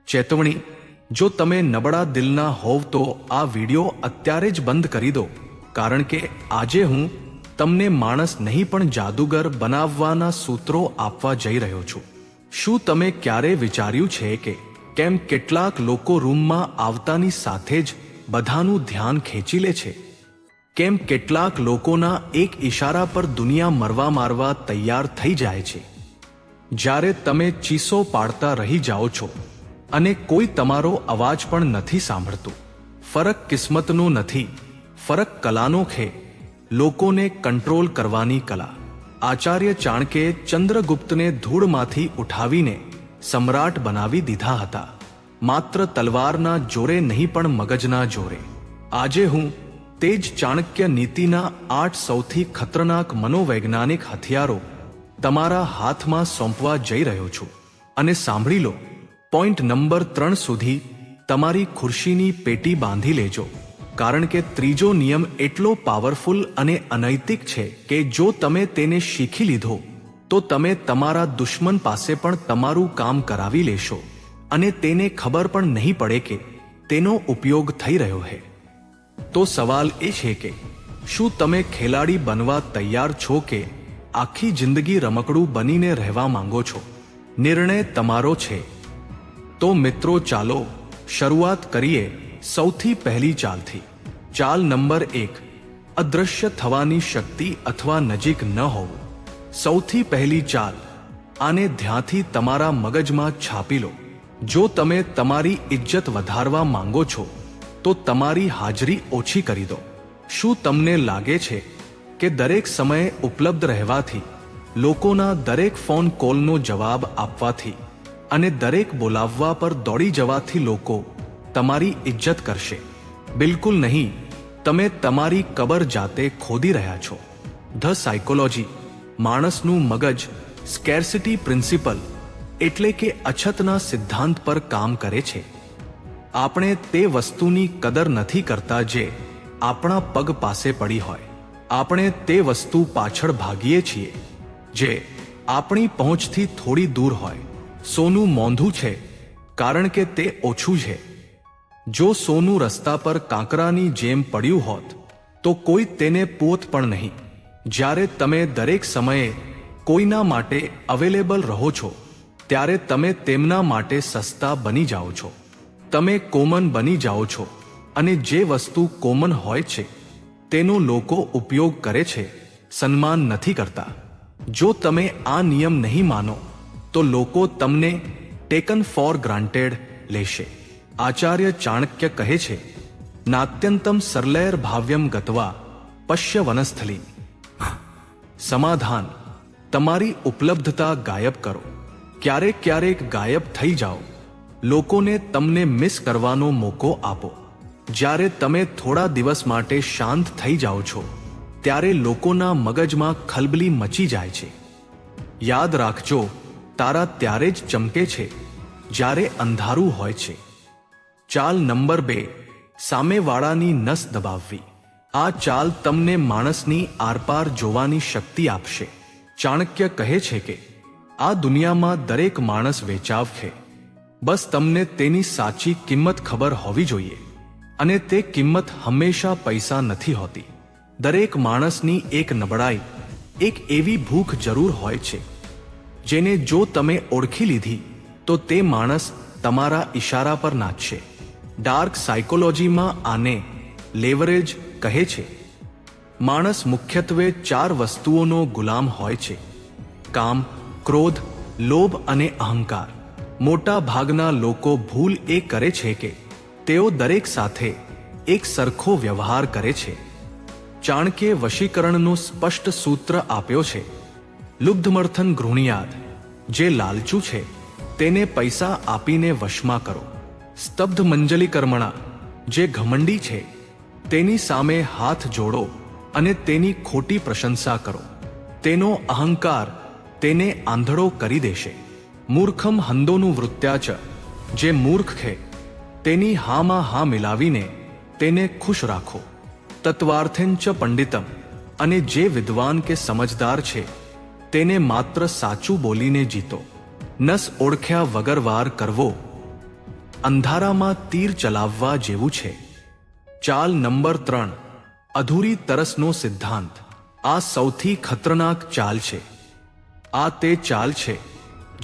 ચેતવણી: જો તમે નબળા દિલના હોવ તો આ વિડિયો અત્યારે જ બંધ કરી દો, કારણ કે આજે હું તમને માણસ નહીં પણ જાદુગર બનાવવાના સૂત્રો આપવા જઈ રહ્યો છું. શું તમે ક્યારે વિચાર્યું છે કે કેમ કેટલાક લોકો રૂમમાં આવતાની સાથે જ બધાનું ધ્યાન ખેંચી લે છે? કેમ કેટલાક લોકોના એક ઈશારા પર દુનિયા મારવા તૈયાર થઈ જાય છે? જ્યારે તમે ચીસો પાડતા રહી જાઓ છો અને કોઈ તમારો અવાજ પણ નથી સાંભળતું. ફરક કિસ્મતનો નથી, ફરક કલાનો છે, લોકોને કંટ્રોલ કરવાની કલા. આચાર્ય ચાણક્યે ચંદ્રગુપ્તને ધૂળમાંથી ઉઠાવીને સમ્રાટ બનાવી દીધા હતા, માત્ર તલવારના જોરે નહીં પણ મગજના જોરે. આજે હું તે જ ચાણક્ય નીતિના 8 સૌથી ખતરનાક મનોવૈજ્ઞાનિક હથિયારો તમારા હાથમાં સોંપવા જઈ રહ્યો છું. અને સાંભળી લો, પોઈન્ટ નંબર 3 સુધી તમારી ખુરશીની પેટી બાંધી લેજો, કારણ કે ત્રીજો નિયમ એટલો પાવરફુલ અને અનૈતિક છે કે જો તમે તેને શીખી લીધો તો તમે તમારા દુશ્મન પાસે પણ તમારું કામ કરાવી લેશો અને તેને ખબર પણ નહીં પડે કે તેનો ઉપયોગ થઈ રહ્યો છે. તો સવાલ એ છે કે શું તમે ખેલાડી બનવા તૈયાર છો કે આખી જિંદગી રમકડું બનીને રહેવા માંગો છો? નિર્ણય તમારો છે. તો મિત્રો, ચાલો શરૂઆત કરીએ સૌથી પહેલી ચાલથી. ચાલ નંબર 1: અદૃશ્ય થવાની શક્તિ અથવા નજીક ન હોવું. સૌથી પહેલી ચાલ, આને ધ્યાનથી તમારા મગજમાં છાપી લો. જો તમે તમારી ઇજ્જત વધારવા માંગો છો તો તમારી હાજરી ઓછી કરી દો. શું તમને લાગે છે કે દરેક સમયે ઉપલબ્ધ રહેવાથી, લોકોના દરેક ફોન કોલનો જવાબ આપવાથી અને દરેક બોલાવવા પર દોડી જવાથી લોકો તમારી ઇજ્જત કરશે? બિલકુલ નહીં. તમે તમારી કબર જાતે ખોદી રહ્યા છો. ધ સાયકોલોજી, માણસનું મગજ સ્કેર્સિટી પ્રિન્સિપલ એટલે કે અછતના સિદ્ધાંત પર કામ કરે છે. આપણે તે વસ્તુની કદર નથી કરતા જે આપણા પગ પાસે પડી હોય. આપણે તે વસ્તુ પાછળ ભાગીએ છીએ જે આપણી પહોંચથી થોડી દૂર હોય. સોનું મોંઘું છે કારણ કે તે ઓછું છે. જો સોનું રસ્તા પર કાંકરાની જેમ પડ્યું હોત તો કોઈ તેને પોત પણ નહીં. જ્યારે તમે દરેક સમયે કોઈના માટે અવેલેબલ રહો છો ત્યારે તમે તેમના માટે સસ્તા બની જાઓ છો. તમે કોમન બની જાઓ છો અને જે વસ્તુ કોમન હોય છે તેનો લોકો ઉપયોગ કરે છે, સન્માન નથી કરતા. જો તમે આ નિયમ નહીં માનો તો લોકો તમને ટેકન ફોર ગ્રાન્ટેડ લેશે. આચાર્ય ચાણક્ય કહે છે, નાત્યંતમ સરલૈર ભાવ્યમ ગત્વા પશ્ય વનસ્થલી. સમાધાન: તમારી ઉપલબ્ધતા ગાયબ કરો. ક્યારેક ગાયબ થઈ જાઓ. લોકોને તમને મિસ કરવાનો મોકો આપો. જ્યારે તમે થોડા દિવસ માટે શાંત થઈ જાઓ છો ત્યારે લોકોના મગજમાં ખલબલી મચી જાય છે. યાદ રાખજો, તારા ત્યારે જ ચમકે છે જ્યારે અંધારું હોય છે. ચાલ નંબર 2: સામેવાળાની નસ દબાવવી. આ ચાલ તમને માણસની આરપાર જોવાની શક્તિ આપશે. ચાણક્ય કહે છે કે આ દુનિયામાં દરેક માણસ વેચાવ છે. બસ તમને તેની સાચી કિંમત ખબર હોવી જોઈએ. અને તે કિંમત હંમેશા પૈસા નથી હોતી. દરેક માણસની એક નબળાઈ, એક એવી ભૂખ જરૂર હોય છે જેને જો તમે ઓળખી લીધી તો તે માણસ તમારા ઈશારા પર નાચશે. ડાર્ક સાયકોલોજીમાં આને લેવરેજ કહે છે. માણસ મુખ્યત્વે 4 વસ્તુઓનો ગુલામ હોય છે: કામ, ક્રોધ, લોભ અને અહંકાર. મોટા ભાગના લોકો ભૂલ એ કરે છે કે તેઓ દરેક સાથે એક સરખો વ્યવહાર કરે છે. ચાણક્યે વશીકરણનું સ્પષ્ટ સૂત્ર આપ્યો છે: લુબ્ધમર્થન ગૃહણીયાદ. જે લાલચુ છે તેને પૈસા આપીને વશમાં કરો. સ્તબ્ધ મંજલિકર્મણા. જે ઘમંડી છે તેની સામે હાથ જોડો અને તેની ખોટી પ્રશંસા કરો. તેનો અહંકાર તેને આંધળો કરી દેશે. મૂર્ખમ હંદોનું વૃત્યાચ. જે મૂર્ખ છે તેની હામાં હા મિલાવીને તેને ખુશ રાખો. તત્વાર્થેન ચ પંડિતમ. અને જે વિદ્વાન કે સમજદાર છે તેને માત્ર સાચું બોલીને જીતો. નસ ઓળખ્યા વગર વાર કરવો. અંધારામાં તીર ચલાવવા જેવું છે. ચાલ નંબર 3, અધૂરી તરસનો સિદ્ધાંત. આ સૌથી ખતરનાક ચાલ છે. આ તે ચાલ છે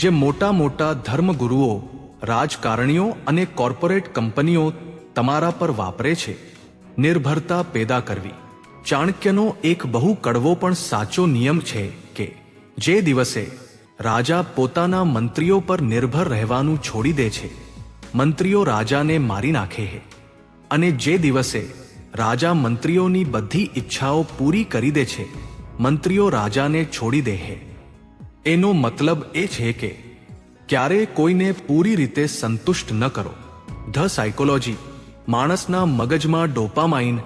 જે મોટા મોટા ધર્મગુરુઓ, રાજકારણીઓ અને કોર્પોરેટ કંપનીઓ તમારા પર વાપરે છે. નિર્ભરતા પેદા કરવી. ચાણક્યનો એક બહુ કડવો પણ સાચો નિયમ છે કે જે દિવસે રાજા પોતાના મંત્રીઓ પર નિર્ભર રહેવાનું છોડી દે છે, મંત્રીઓ રાજાને મારી નાખે છે. અને જે દિવસે રાજા મંત્રીઓની બધી ઈચ્છાઓ પૂરી કરી દે છે, મંત્રીઓ રાજાને છોડી દે છે. એનો મતલબ એ છે કે ક્યારેય કોઈને પૂરી રીતે સંતુષ્ટ ન કરો. The psychology. માણસના મગજમાં ડોપામાઇન,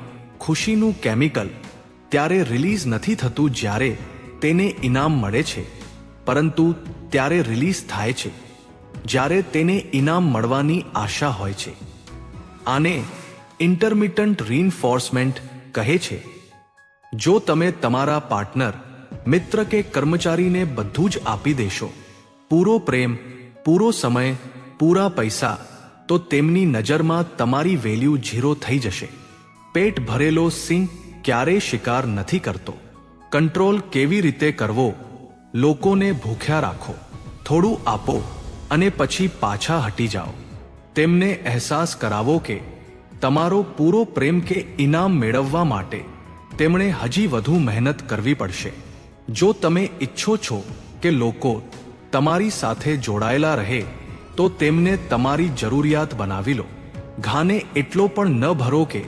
ખુશીનું કેમિકલ, ત્યારે રિલીઝ નથી થતું જ્યારે તેને ઇનામ મળે છે, પરંતુ ત્યારે રિલીઝ થાય છે જ્યારે તેને ઇનામ મળવાની આશા હોય છે. આને ઇન્ટરમિટન્ટ રીઇન્ફોર્સમેન્ટ કહે છે. જો તમે તમારા પાર્ટનર, મિત્ર કે કર્મચારીને બધું જ આપી દેશો, પૂરો પ્રેમ, પૂરો સમય, પૂરા પૈસા, તો તેમની નજરમાં તમારી વેલ્યુ 0 થઈ જશે. પેટ ભરેલો સિંહ ક્યારેય શિકાર નથી કરતો. કંટ્રોલ કેવી રીતે કરવો? લોકોને ભૂખ્યા રાખો, થોડું આપો અને પછી પાછા હટી જાઓ. તેમને અહેસાસ કરાવો કે તમારો પૂરો પ્રેમ કે ઇનામ મેળવવા માટે તેમણે હજી વધુ મહેનત કરવી પડશે. જો તમે ઈચ્છો છો કે લોકો તમારી સાથે જોડાયેલા રહે, તો તેમને તમારી જરૂરિયાત બનાવી લો. ઘાને એટલો પણ ન ભરો કે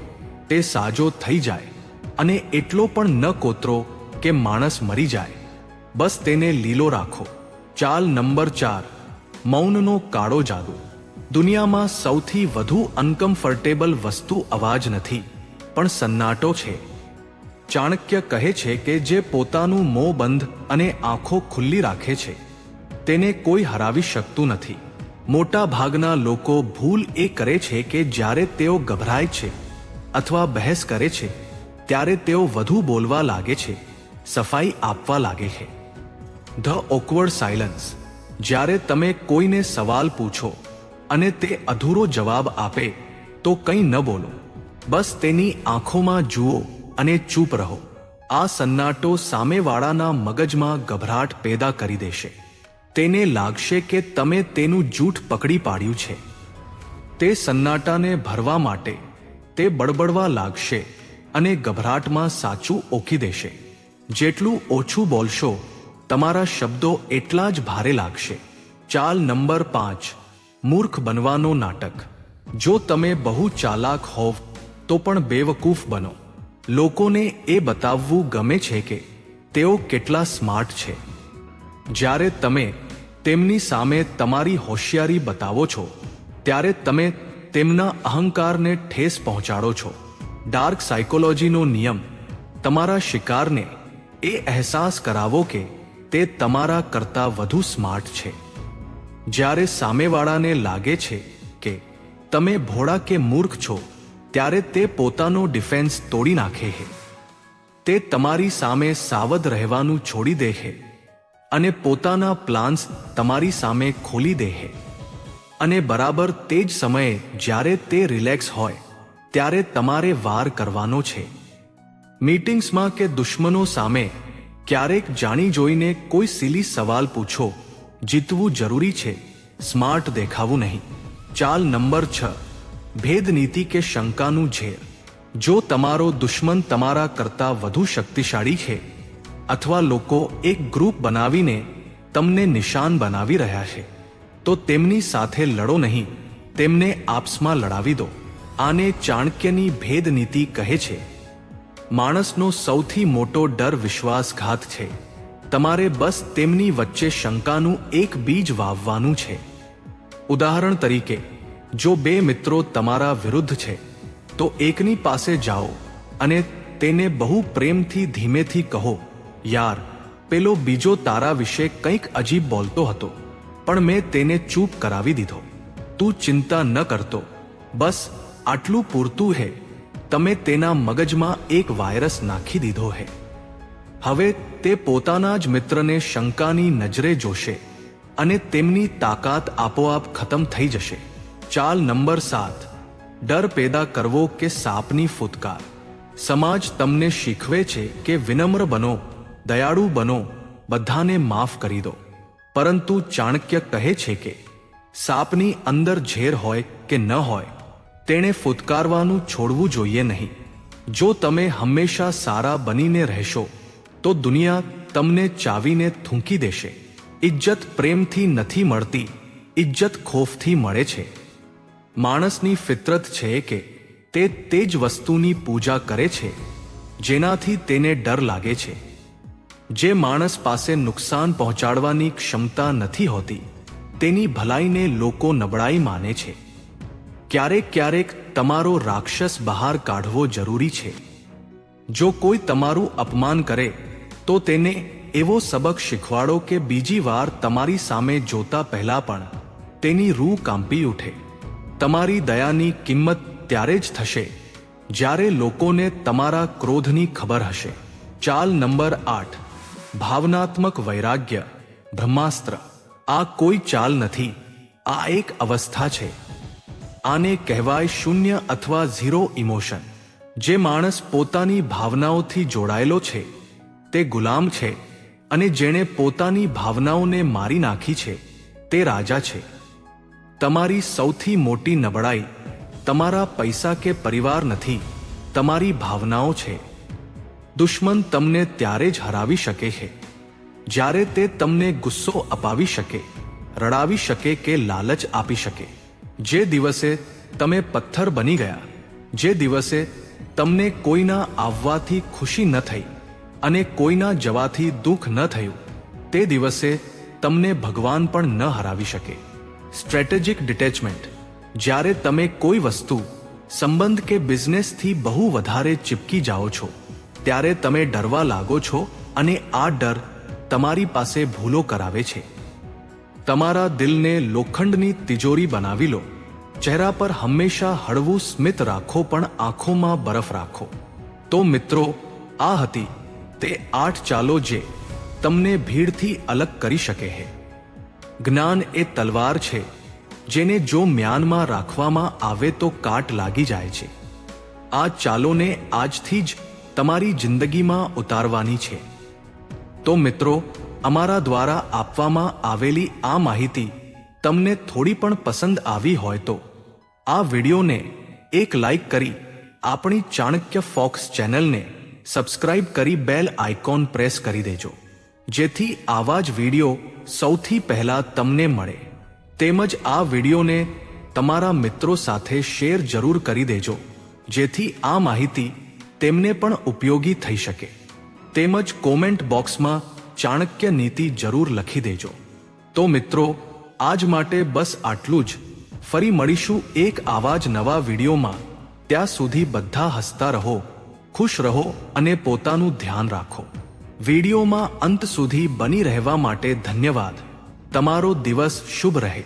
તે સાજો થઈ જાય, અને એટલો પણ ન કોતરો કે માણસ મરી જાય. બસ તેને લીલો રાખો. ચાલ નંબર 4, મૌનનો કાળો જાદુ. દુનિયામાં સૌથી વધુ અનકમ્ફર્ટેબલ વસ્તુ અવાજ નથી, પણ સન્નાટો છે. ચાણક્ય કહે છે કે જે પોતાનું મોં બંધ અને આંખો ખુલ્લી રાખે છે, તેને કોઈ હરાવી શકતું નથી. મોટા ભાગના લોકો ભૂલ એ કરે છે કે જ્યારે તેઓ ગભરાય છે અથવા બહેસ કરે છે, ત્યારે તેઓ વધુ બોલવા લાગે છે, સફાઈ આપવા લાગે છે. The awkward silence. જ્યારે તમે કોઈને સવાલ પૂછો અને તે અધૂરો જવાબ આપે, તો કંઈ ન બોલો, બસ તેની આંખોમાં જુઓ અને ચૂપ રહો. આ સન્નાટો સામેવાળાના મગજમાં ગભરાટ પેદા કરી દેશે. તેને લાગશે કે તમે તેનું જૂઠ પકડી પાડ્યું છે. તે સન્નાટાને ભરવા માટે તે બડબડવા લાગશે અને ગભરાટમાં સાચું ઓળખી દેશે. જેટલું ઓછું બોલશો, તમારા શબ્દો એટલા જ ભારે લાગશે. ચાલ નંબર 5, મૂર્ખ બનવાનો નાટક. જો તમે બહુ ચાલાક હોવ તો પણ બેવકૂફ બનો. લોકોને એ બતાવવું ગમે છે કે તેઓ કેટલા સ્માર્ટ છે. જ્યારે તમે તેમની સામે તમારી હોશિયારી બતાવો છો, ત્યારે તમે તેમના અહંકારને ઠેસ પહોંચાડો છો. ડાર્ક સાયકોલોજીનો નિયમ. તમારા શિકારને એ અહેસાસ કરાવો કે તે તમારા કરતાં વધુ સ્માર્ટ છે. જ્યારે સામેવાળાને લાગે છે કે તમે ભોળા કે મૂર્ખ છો, ત્યારે તે પોતાનો ડિફેન્સ તોડી નાખે છે. તે તમારી સામે સાવધ રહેવાનું છોડી દે છે અને પોતાના પ્લાન્સ તમારી સામે ખોલી દે છે. અને બરાબર તે જ સમયે જ્યારે તે રિલેક્સ હોય, ત્યારે તમારે વાર કરવાનો છે. મીટિંગ્સમાં કે દુશ્મનો સામે ક્યારેક જાણી જોઈને કોઈ સિલી સવાલ પૂછો. જીતવું જરૂરી છે, સ્માર્ટ દેખાવું નહીં. ચાલ નંબર 6, ભેદનીતિ કે શંકાનું ઝેર. જો તમારો દુશ્મન તમારા કરતાં વધુ શક્તિશાળી છે, અથવા લોકો એક ગ્રુપ બનાવીને તમને નિશાન બનાવી રહ્યા છે, તો તેમની સાથે લડો નહીં, તેમને આપસમાં લડાવી દો. આને ચાણક્યની ભેદનીતિ કહે છે. માણસનો સૌથી મોટો ડર વિશ્વાસઘાત છે. તમારે બસ તેમની વચ્ચે શંકાનું એક બીજ વાવવાનું છે. ઉદાહરણ તરીકે, જો 2 મિત્રો તમારા વિરુદ્ધ છે, તો એકની પાસે જાઓ અને તેને બહુ પ્રેમથી ધીમેથી કહો, યાર, પેલો બીજો તારા વિશે કંઈક અજીબ બોલતો હતો, પણ મેં તેને ચૂપ કરાવી દીધો. તું ચિંતા ન કરતો, બસ આટલું પૂરતું હે. તમે તેના મગજમાં એક વાયરસ નાખી દીધો હે. હવે તે પોતાના જ મિત્રને શંકાની નજરે જોશે અને તેમની તાકાત આપોઆપ ખતમ થઈ જશે. ચાલ નંબર 7, ડર પેદા કરવો કે સાપની ફૂટકાર. સમાજ તમને શીખવે છે કે વિનમ્ર બનો, દયાળુ બનો, બધાને માફ કરી દો. પરંતુ ચાણક્ય કહે છે કે સાપની અંદર ઝેર હોય કે ન હોય, તેણે ફૂટકારવાનું છોડવું જોઈએ નહીં. જો તમે હંમેશા સારા બનીને રહેશો તો દુનિયા તમને ચાવીને થૂંકી દેશે. ઇજ્જત પ્રેમથી નથી મળતી, ઇજ્જત ખોફથી મળે છે. માણસની ફિતરત છે કે તે જ વસ્તુની પૂજા કરે છે જેનાથી તેને ડર લાગે છે. જે માણસ પાસે નુકસાન પહોંચાડવાની ક્ષમતા નથી હોતી તેની ભલાઈને લોકો નબળાઈ માને છે. ક્યારેક ક્યારેક તમારો રાક્ષસ બહાર કાઢવો જરૂરી છે. જો કોઈ તમારું અપમાન કરે તો તેને એવો સબક શીખવાડો કે બીજી વાર તમારી સામે જોતા પહેલા પણ તેની રૂહ કાંપી ઉઠે. તમારી દયાની કિંમત ત્યારે જ થશે જ્યારે લોકોને તમારા ક્રોધની ખબર હશે. ચાલ નંબર 8, ભાવનાત્મક વૈરાગ્ય, બ્રહ્માસ્ત્ર. આ કોઈ ચાલ નથી, આ એક અવસ્થા છે. આને કહેવાય શૂન્ય અથવા ઝીરો ઇમોશન. જે માણસ પોતાની ભાવનાઓથી જોડાયેલો છે તે ગુલામ છે, અને જેણે પોતાની ભાવનાઓને મારી નાખી છે તે રાજા છે. તમારી સૌથી મોટી નબળાઈ તમારા પૈસા કે પરિવાર નથી, તમારી ભાવનાઓ છે. દુશ્મન તમને ત્યારે જ હરાવી શકે છે જ્યારે તે તમને ગુસ્સો અપાવી શકે, રડાવી શકે કે લાલચ આપી શકે. જે દિવસે તમે પથ્થર બની ગયા, જે દિવસે તમને કોઈના આવવાથી ખુશી ન થઈ અને કોઈના જવાથી દુઃખ ન થયું, તે દિવસે તમને ભગવાન પણ ન હરાવી શકે. Strategic detachment. જ્યારે તમે કોઈ વસ્તુ, સંબંધ કે બિઝનેસથી બહુ વધારે ચીપકી જાઓ છો ત્યારે તમે ડરવા લાગો છો, અને આ ડર તમારી પાસે ભૂલો કરાવે છે. તમારા દિલને લોખંડની તિજોરી બનાવી લો. ચહેરા પર હંમેશા હળવું સ્મિત રાખો, પણ આંખોમાં બરફ રાખો. તો મિત્રો, આ હતી તે 8 ચાલો જે તમને ભીડથી અલગ કરી શકે છે. જ્ઞાન એ તલવાર છે જેને જો મ્યાનમાં રાખવામાં આવે તો કાટ લાગી જાય છે. આ ચાલોને આજથી જ તમારી જિંદગીમાં ઉતારવાની છે. તો મિત્રો, અમારા દ્વારા આપવામાં આવેલી આ માહિતી તમને થોડી પણ પસંદ આવી હોય તો આ વિડીયોને એક લાઈક કરી આપણી ચાણક્ય ફોક્સ ચેનલને સબસ્ક્રાઇબ કરી બેલ આઇકોન પ્રેસ કરી દેજો, જેથી આવા જ વિડીયો સૌથી પહેલા તમને મળે. તેમજ આ વિડીયોને તમારા મિત્રો સાથે શેર જરૂર કરી દેજો, જેથી આ માહિતી તેમને પણ ઉપયોગી થઈ શકે. તેમજ કોમેન્ટ બોક્સમાં ચાણક્ય નીતિ જરૂર લખી દેજો. તો મિત્રો, આજ માટે બસ આટલું જ. ફરી મળીશું એક આવા જ નવા વિડીયોમાં. ત્યાં સુધી બધા હસતા રહો, ખુશ રહો અને પોતાનું ધ્યાન રાખો. વિડીયોમાં અંત સુધી બની રહેવા માટે ધન્યવાદ. તમારો દિવસ શુભ રહે.